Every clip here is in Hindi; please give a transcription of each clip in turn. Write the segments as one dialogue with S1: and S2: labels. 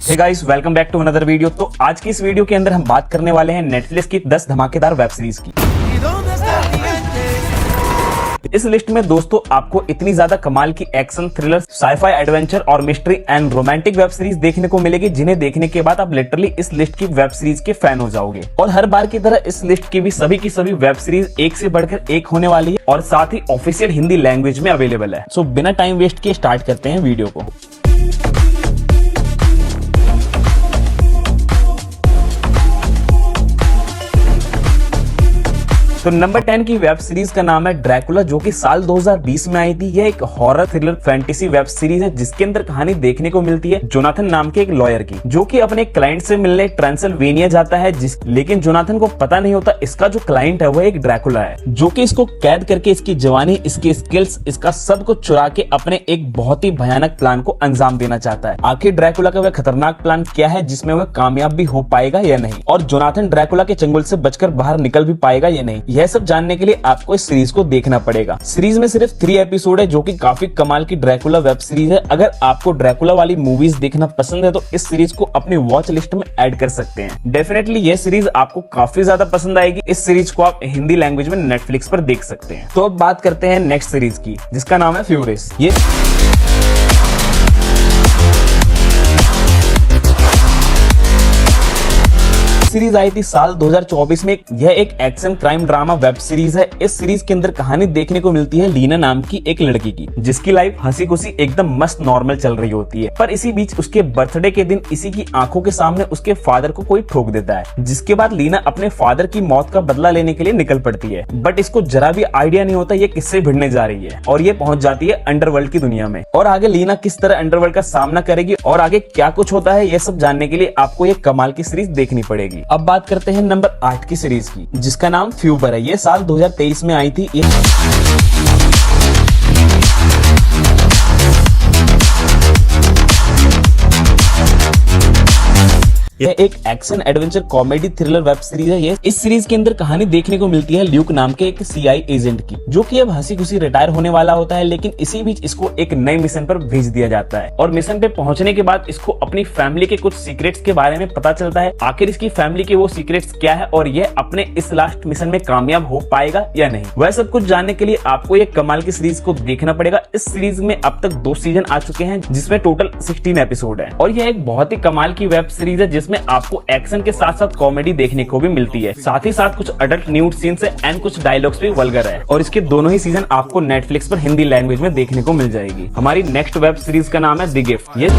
S1: Hey guys, welcome back to another video. तो आज की इस वीडियो के अंदर हम बात करने वाले हैं नेटफ्लिक्स की 10 धमाकेदार वेब सीरीज की। इस लिस्ट में दोस्तों आपको इतनी ज्यादा कमाल की एक्शन, थ्रिलर, साईफाई, एडवेंचर और mystery and romantic web series देखने को मिलेगी, जिन्हें देखने के बाद आप लिटरली इस लिस्ट की वेब सीरीज के फैन हो जाओगे। और हर बार की तरह इस लिस्ट की भी सभी वेब सीरीज एक से बढ़कर एक होने वाली है और साथ ही ऑफिशियल हिंदी लैंग्वेज में अवेलेबल है। सो बिना टाइम वेस्ट किए स्टार्ट करते हैं वीडियो को। तो नंबर 10 की वेब सीरीज का नाम है ड्रैकुला, जो कि साल 2020 में आई थी। यह एक horror thriller fantasy web series है, जिसके अंदर कहानी देखने को मिलती है जोनाथन नाम के एक लॉयर की, जो कि अपने क्लाइंट से मिलने ट्रांसिल्वेनिया जाता है। लेकिन जोनाथन को पता नहीं होता इसका जो क्लाइंट है वह एक ड्रैकुला है, जो कि इसको कैद करके इसकी जवानी, इसकी स्किल्स, इसका सब कुछ चुरा के अपने एक बहुत ही भयानक प्लान को अंजाम देना चाहता है। आखिर ड्रैकुला का वह खतरनाक प्लान क्या है, जिसमें वह कामयाब भी हो पाएगा या नहीं, और जोनाथन ड्रैकुला के चंगुल से बचकर बाहर निकल भी पाएगा या नहीं, यह सब जानने के लिए आपको इस सीरीज को देखना पड़ेगा। सीरीज में सिर्फ 3 एपिसोड है, जो कि काफी कमाल की ड्रैकुला वेब सीरीज है। अगर आपको ड्रैकुला वाली मूवीज देखना पसंद है तो इस सीरीज को अपनी वॉच लिस्ट में ऐड कर सकते हैं। डेफिनेटली यह सीरीज आपको काफी ज्यादा पसंद आएगी। इस सीरीज को आप हिंदी लैंग्वेज में नेटफ्लिक्स पर देख सकते हैं। तो अब बात करते हैं नेक्स्ट सीरीज की, जिसका नाम है फ्यूरियस। ये सीरीज आई थी साल 2024 में। यह एक action crime drama web series है। इस सीरीज के अंदर कहानी देखने को मिलती है लीना नाम की एक लड़की की, जिसकी लाइफ हंसी खुशी एकदम मस्त नॉर्मल चल रही होती है। पर इसी बीच उसके बर्थडे के दिन इसी की आंखों के सामने उसके फादर को कोई ठोक देता है, जिसके बाद लीना अपने फादर की मौत का बदला लेने के लिए निकल पड़ती है। बट इसको जरा भी आइडिया नहीं होता ये किससे भिड़ने जा रही है, और ये पहुंच जाती है अंडरवर्ल्ड की दुनिया में। और आगे लीना किस तरह अंडरवर्ल्ड का सामना करेगी और आगे क्या कुछ होता है, ये सब जानने के लिए आपको ये कमाल की सीरीज देखनी पड़ेगी। अब बात करते हैं नंबर 8 की सीरीज की, जिसका नाम फ्यूबर है। ये साल 2023 में आई थी। यह एक action adventure comedy thriller web series है। ये इस सीरीज के अंदर कहानी देखने को मिलती है ल्यूक नाम के एक सीआई एजेंट की, जो कि अब हंसी खुशी रिटायर होने वाला होता है। लेकिन इसी बीच इसको एक नए मिशन पर भेज दिया जाता है, और मिशन पे पहुंचने के बाद इसको अपनी फैमिली के कुछ सीक्रेट्स के बारे में पता चलता है। आखिर इसकी फैमिली के वो सीक्रेट्स क्या है और यह अपने इस लास्ट मिशन में कामयाब हो पाएगा या नहीं, वह सब कुछ जानने के लिए आपको ये कमाल की सीरीज को देखना पड़ेगा। इस सीरीज में अब तक 2 सीजन आ चुके हैं, जिसमें टोटल 16 एपिसोड है, और यह एक बहुत ही कमाल की वेब सीरीज है, जिसमें आपको एक्शन के साथ साथ कॉमेडी देखने को भी मिलती है। साथ ही साथ कुछ अडल्ट न्यूड सीन्स है एंड कुछ डायलॉग्स भी वल्गर है, और इसके दोनों ही सीजन आपको नेटफ्लिक्स पर हिंदी लैंग्वेज में देखने को मिल जाएगी। हमारी नेक्स्ट वेब सीरीज का नाम है द गिफ्ट। ये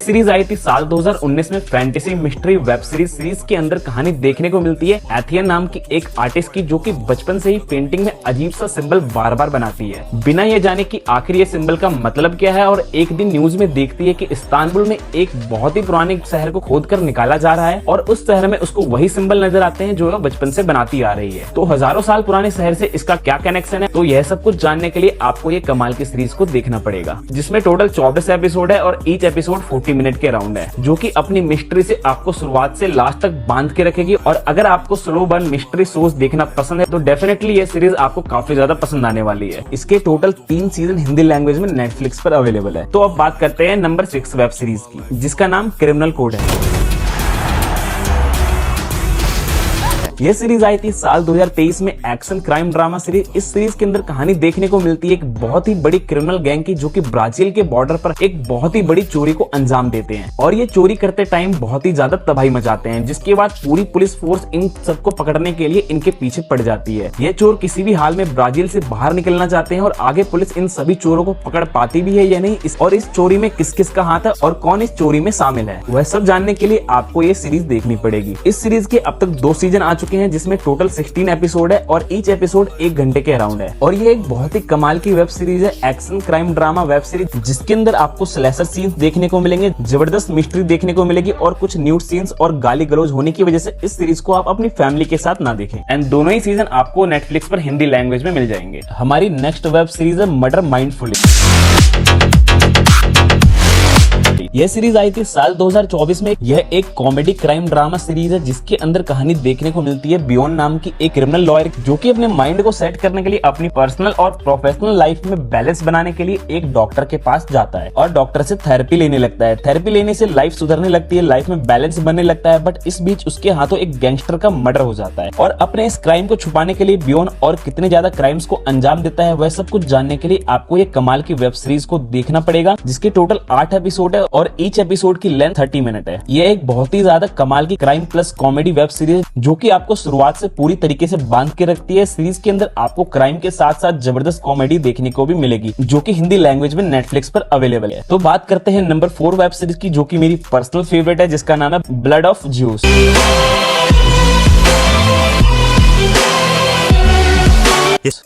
S1: सीरीज आई थी साल 2019 में। फैंटेसी मिस्ट्री वेब सीरीज के अंदर कहानी देखने को मिलती है एथियन नाम की एक आर्टिस्ट की, जो कि बचपन से ही पेंटिंग में अजीब सा सिंबल बार बार बनाती है, बिना ये जाने कि आखिर ये सिंबल का मतलब क्या है। और एक दिन न्यूज में देखती है कि इस्तांबुल में एक बहुत ही पुराने शहर को खोद कर निकाला जा रहा है, और उस शहर में उसको वही सिंबल नजर आते हैं जो वो बचपन से बनाती आ रही है। तो हजारों साल पुराने शहर से इसका क्या कनेक्शन है, तो यह सब कुछ जानने के लिए आपको ये कमाल की सीरीज को देखना पड़ेगा, जिसमें टोटल 24 एपिसोड है और ईच एपिसोड 40 मिनट के राउंड है, जो कि अपनी मिस्ट्री से आपको शुरुआत से लास्ट तक बांध के रखेगी। और अगर आपको स्लो बर्न मिस्ट्री शोज देखना पसंद है तो डेफिनेटली ये सीरीज आपको काफी ज्यादा पसंद आने वाली है। इसके टोटल 3 सीजन हिंदी लैंग्वेज में नेटफ्लिक्स पर अवेलेबल है। तो अब बात करते हैं नंबर 6 वेब सीरीज की, जिसका नाम क्रिमिनल कोड है। यह सीरीज आई थी साल 2023 में। Action crime drama series. इस सीरीज के अंदर कहानी देखने को मिलती है एक बहुत ही बड़ी क्रिमिनल गैंग की, जो कि ब्राजील के बॉर्डर पर एक बहुत ही बड़ी चोरी को अंजाम देते हैं, और ये चोरी करते टाइम बहुत ही ज्यादा तबाही मचाते हैं, जिसके बाद पूरी पुलिस फोर्स इन सबको पकड़ने के लिए इनके पीछे पड़ जाती है। ये चोर किसी भी हाल में ब्राजील से बाहर निकलना चाहते हैं, और आगे पुलिस इन सभी चोरों को पकड़ पाती भी है या नहीं, और इस चोरी में किस किस का हाथ है और कौन इस चोरी में शामिल है, वह सब जानने के लिए आपको ये सीरीज देखनी पड़ेगी। इस सीरीज के अब तक 2 सीजन आ चुके हैं, जिसमें टोटल 16 एपिसोड है और ईच एपिसोड 1 घंटे के अराउंड है। और ये एक बहुत ही कमाल की वेब सीरीज है, action crime drama web series, जिसके अंदर आपको स्लैशर सीन्स देखने को मिलेंगे, जबरदस्त मिस्ट्री देखने को मिलेगी, और कुछ न्यूड सीन्स और गाली गलौज होने की वजह से इस सीरीज को आप अपनी फैमिली के साथ ना देखें। एंड दोनों ही सीजन आपको नेटफ्लिक्स पर हिंदी लैंग्वेज में मिल जाएंगे। हमारी नेक्स्ट वेब सीरीज है मर्डर माइंडफुली। यह सीरीज आई थी साल 2024 में। यह एक कॉमेडी क्राइम ड्रामा सीरीज है जिसके अंदर कहानी देखने को मिलती है बियॉन नाम की एक क्रिमिनल लॉयर जो कि अपने माइंड को सेट करने के लिए अपनी पर्सनल और प्रोफेशनल लाइफ में बैलेंस बनाने के लिए एक डॉक्टर के पास जाता है और डॉक्टर से थेरेपी लेने लगता है। थेरेपी लेने से लाइफ सुधरने लगती है, लाइफ में बैलेंस बनने लगता है। बट इस बीच उसके हाथों एक गैंगस्टर का मर्डर हो जाता है और अपने इस क्राइम को छुपाने के लिए बियॉन और कितने ज्यादा क्राइम्स को अंजाम देता है वह सब कुछ जानने के लिए आपको ये कमाल की वेब सीरीज को देखना पड़ेगा, जिसके टोटल 8 एपिसोड है और ईच एपिसोड की लेंथ 30 मिनट है। यह एक बहुत ही ज्यादा कमाल की crime plus comedy web series जो कि आपको शुरुआत से पूरी तरीके से बांध के रखती है। सीरीज के अंदर आपको क्राइम के साथ साथ जबरदस्त कॉमेडी देखने को भी मिलेगी जो कि हिंदी लैंग्वेज में नेटफ्लिक्स पर अवेलेबल है। तो बात करते हैं नंबर 4 वेब सीरीज की जो कि मेरी पर्सनल फेवरेट है, जिसका नाम है ब्लड ऑफ ज्यूस।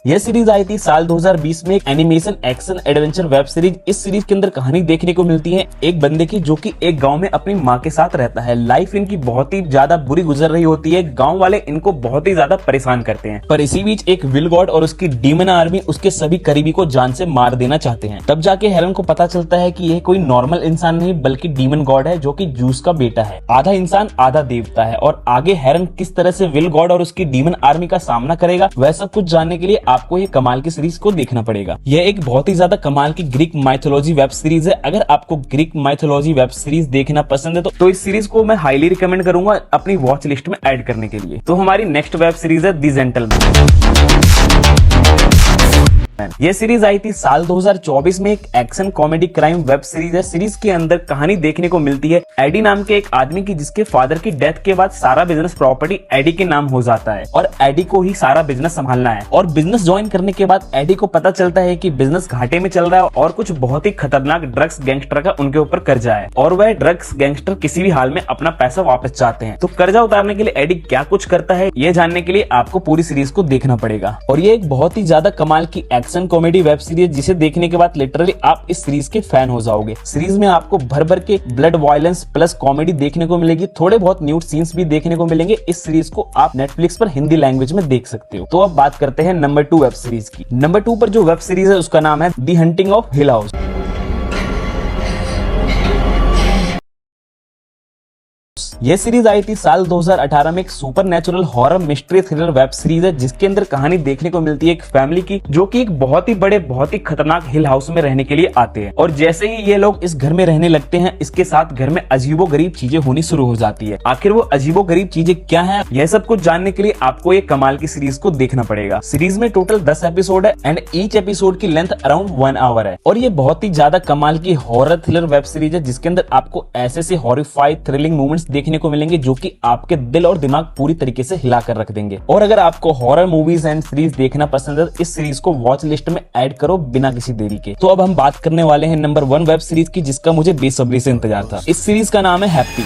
S1: यह सीरीज आई थी साल 2020 में। एक animation action adventure web series. इस सीरीज के अंदर कहानी देखने को मिलती है एक बंदे की जो कि एक गांव में अपनी माँ के साथ रहता है। लाइफ इनकी बहुत ही ज्यादा बुरी गुजर रही होती है, गांव वाले इनको बहुत ही ज्यादा परेशान करते हैं। पर इसी बीच एक विल गॉड और उसकी डीमन आर्मी उसके सभी करीबी को जान से मार देना चाहते हैं। तब जाके हेरन को पता चलता है कि यह कोई नॉर्मल इंसान नहीं बल्कि डीमन गॉड है जो कि जूस का बेटा है, आधा इंसान आधा देवता है। और आगे हेरन किस तरह से विल गॉड और उसकी डीमन आर्मी का सामना करेगा वह सब कुछ जानने के लिए आपको ये कमाल की सीरीज को देखना पड़ेगा। यह एक बहुत ही ज्यादा कमाल की ग्रीक माइथोलॉजी वेब सीरीज है। अगर आपको ग्रीक माइथोलॉजी वेब सीरीज देखना पसंद है तो इस सीरीज को मैं हाईली रिकमेंड करूंगा अपनी वॉच लिस्ट में ऐड करने के लिए। तो हमारी नेक्स्ट वेब सीरीज है द जेंटलमैन। यह सीरीज आई थी साल 2024 में। एक action comedy crime web series है। सीरीज के अंदर कहानी देखने को मिलती है एडी नाम के एक आदमी की जिसके फादर की डेथ के बाद सारा बिजनेस प्रॉपर्टी एडी के नाम हो जाता है और एडी को ही सारा बिजनेस संभालना है। और बिजनेस ज्वाइन करने के बाद एडी को पता चलता है कि बिजनेस घाटे में चल रहा है और कुछ बहुत ही खतरनाक ड्रग्स गैंगस्टर का उनके ऊपर कर्जा है और वह ड्रग्स गैंगस्टर किसी भी हाल में अपना पैसा वापस चाहते हैं। तो कर्जा उतारने के लिए एडी क्या कुछ करता है यह जानने के लिए आपको पूरी सीरीज को देखना पड़ेगा। और ये एक बहुत ही ज्यादा कमाल की एक्शन कॉमेडी वेब सीरीज जिसे देखने के बाद लिटरली आप इस सीरीज के फैन हो जाओगे। सीरीज में आपको भर भर के ब्लड वायलेंस प्लस कॉमेडी देखने को मिलेगी, थोड़े बहुत न्यूड सीन्स भी देखने को मिलेंगे। इस सीरीज को आप नेटफ्लिक्स पर हिंदी लैंग्वेज में देख सकते हो। तो अब बात करते हैं नंबर 2 वेब सीरीज की। नंबर 2 पर जो वेब सीरीज है उसका नाम है the hunting of hill house. यह सीरीज आई थी साल 2018 में। एक super natural horror mystery thriller web series है जिसके अंदर कहानी देखने को मिलती है एक फैमिली की जो कि एक बहुत ही बड़े बहुत ही खतरनाक हिल हाउस में रहने के लिए आते हैं। और जैसे ही ये लोग इस घर में रहने लगते हैं इसके साथ घर में अजीबो गरीब चीजें होनी शुरू हो जाती है। आखिर वो अजीबो गरीब चीजें क्या है यह सब कुछ जानने के लिए आपको ये कमाल की सीरीज को देखना पड़ेगा। सीरीज में टोटल 10 एपिसोड है एंड ईच एपिसोड की लेंथ अराउंड 1 आवर है। और ये बहुत ही ज्यादा कमाल की हॉरर थ्रिलर वेब सीरीज है जिसके अंदर आपको ऐसे हॉरिफाइड थ्रिलिंग मूवमेंट्स देखने को मिलेंगे जो कि आपके दिल और दिमाग पूरी तरीके से हिला कर रख देंगे। और अगर आपको हॉरर मूवीज एंड सीरीज देखना पसंद है तो इस सीरीज को वॉच लिस्ट में ऐड करो बिना किसी देरी के। तो अब हम बात करने वाले हैं नंबर 1 वेब सीरीज की जिसका मुझे बेसब्री से इंतजार था। इस सीरीज का नाम है हैप्पी।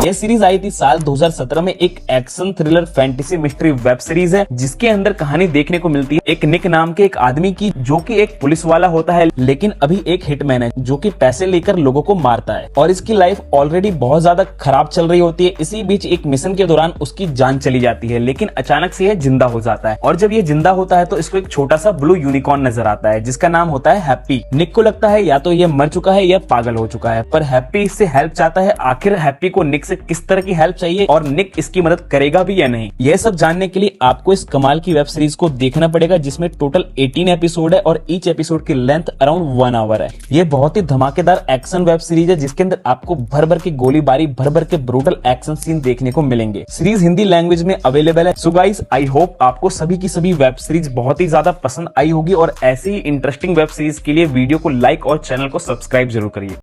S1: यह सीरीज आई थी साल 2017 में। एक action thriller fantasy mystery web series है जिसके अंदर कहानी देखने को मिलती है एक निक नाम के एक आदमी की जो कि एक पुलिस वाला होता है लेकिन अभी एक हिटमैन है जो कि पैसे लेकर लोगों को मारता है और इसकी लाइफ ऑलरेडी बहुत ज्यादा खराब चल रही होती है। इसी बीच एक मिशन के दौरान उसकी जान चली जाती है लेकिन अचानक से यह जिंदा हो जाता है और जब ये जिंदा होता है तो इसको एक छोटा सा ब्लू यूनिकॉर्न नजर आता है जिसका नाम होता है हैप्पी। निक को लगता है या तो ये मर चुका है या पागल हो चुका है, पर हैप्पी इससे हेल्प चाहता है। आखिर हैप्पी को निक से किस तरह की हेल्प चाहिए और निक इसकी मदद करेगा भी या नहीं, यह सब जानने के लिए आपको इस कमाल की वेब सीरीज को देखना पड़ेगा जिसमें टोटल 18 एपिसोड है और ईच एपिसोड की लेंथ अराउंड 1 आवर है। यह बहुत ही धमाकेदार एक्शन वेब सीरीज है जिसके अंदर आपको भर भर के गोलीबारी भर भर के ब्रूटल एक्शन सीन देखने को मिलेंगे। सीरीज हिंदी लैंग्वेज में अवेलेबल है। सो गाइस आई होप आपको सभी की सभी वेब सीरीज बहुत ही ज्यादा पसंद आई होगी और ऐसी ही इंटरेस्टिंग वेब सीरीज के लिए वीडियो को लाइक और चैनल को सब्सक्राइब जरूर करिए।